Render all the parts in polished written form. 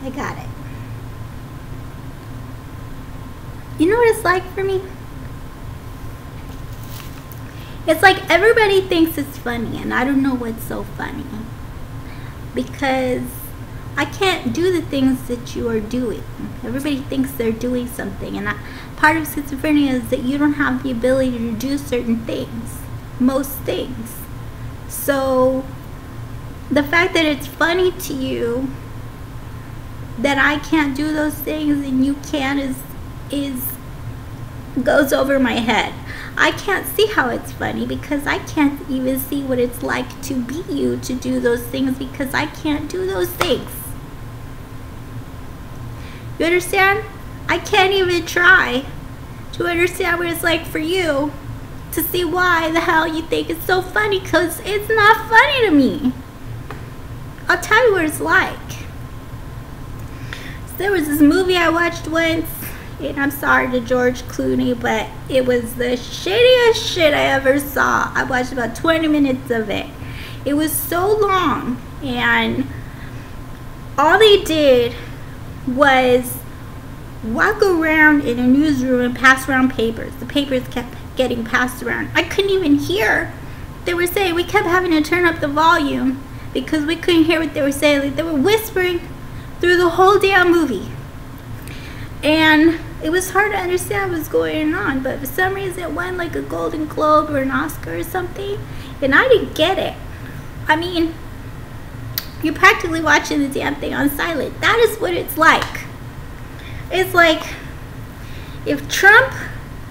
I got it. You know what it's like for me? It's like everybody thinks it's funny, and I don't know what's so funny. Because I can't do the things that you are doing. Everybody thinks they're doing something, and part of schizophrenia is that you don't have the ability to do certain things. Most things. So the fact that it's funny to you that I can't do those things and you can is goes over my head. I can't see how it's funny because I can't even see what it's like to be you to do those things because I can't do those things. You understand? I can't even try to understand what it's like for you to see why the hell you think it's so funny, because it's not funny to me. I'll tell you what it's like. So there was this movie I watched once, and I'm sorry to George Clooney, but it was the shittiest shit I ever saw. I watched about 20 minutes of it. It was so long, and all they did was walk around in a newsroom and pass around papers. The papers kept getting passed around. I couldn't even hear. They were saying, we kept having to turn up the volume because we couldn't hear what they were saying. Like, they were whispering through the whole damn movie. And it was hard to understand what was going on, but for some reason it won like a Golden Globe or an Oscar or something, and I didn't get it. I mean, you're practically watching the damn thing on silent. That is what it's like. It's like if Trump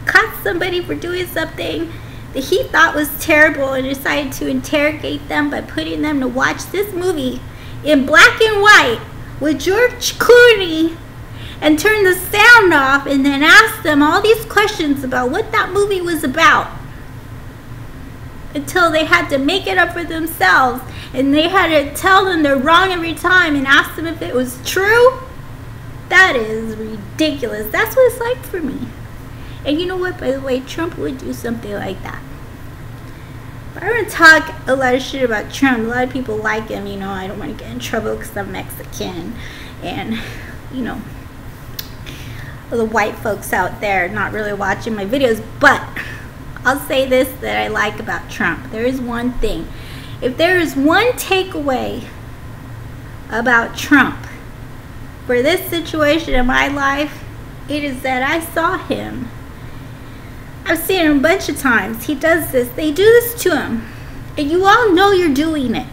caught somebody for doing something that he thought was terrible and decided to interrogate them by putting them to watch this movie in black and white with George Clooney and turn the sound off and then ask them all these questions about what that movie was about until they had to make it up for themselves, and they had to tell them they're wrong every time and ask them if it was true. That is ridiculous. That's what it's like for me. And you know what, by the way, Trump would do something like that. But I want to talk a lot of shit about Trump. A lot of people like him, you know. I don't want to get in trouble because I'm Mexican, and you know, the white folks out there not really watching my videos. But I'll say this that I like about Trump. There is one thing. If there is one takeaway about Trump for this situation in my life, it is that I saw him. I've seen him a bunch of times. He does this. They do this to him. And you all know you're doing it.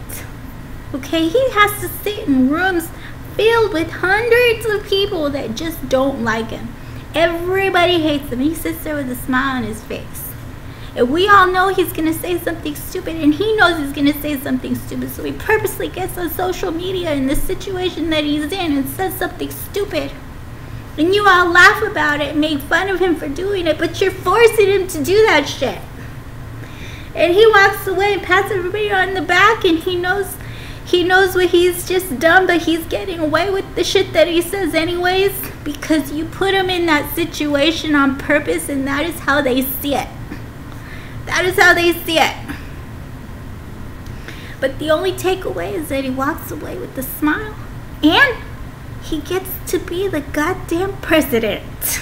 Okay? He has to sit in rooms filled with hundreds of people that just don't like him. Everybody hates him. He sits there with a smile on his face. And we all know he's going to say something stupid, and he knows he's going to say something stupid, so he purposely gets on social media in the situation that he's in and says something stupid. And you all laugh about it and make fun of him for doing it, but you're forcing him to do that shit. And he walks away and pats everybody on the back, and he knows what he's just done, but he's getting away with the shit that he says anyways, because you put him in that situation on purpose, and that is how they see it. That is how they see it. But the only takeaway is that he walks away with a smile, and he gets to be the goddamn president.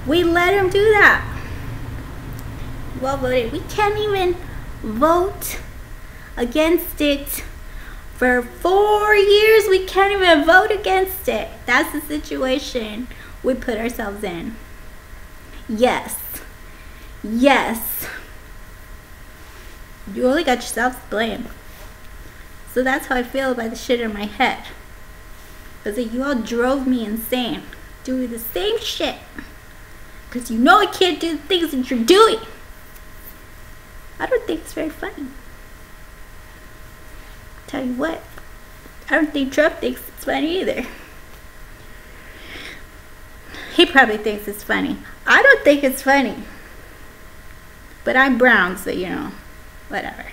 We let him do that. Well voted. We can't even vote against it. For 4 years, we can't even vote against it. That's the situation we put ourselves in. Yes. Yes. You only got yourself to blame. So that's how I feel about the shit in my head. Because you all drove me insane doing the same shit. Because you know I can't do the things that you're doing. I don't think it's very funny. Tell you what, I don't think Trump thinks it's funny either. He probably thinks it's funny. I don't think it's funny. But I'm brown, so you know, whatever.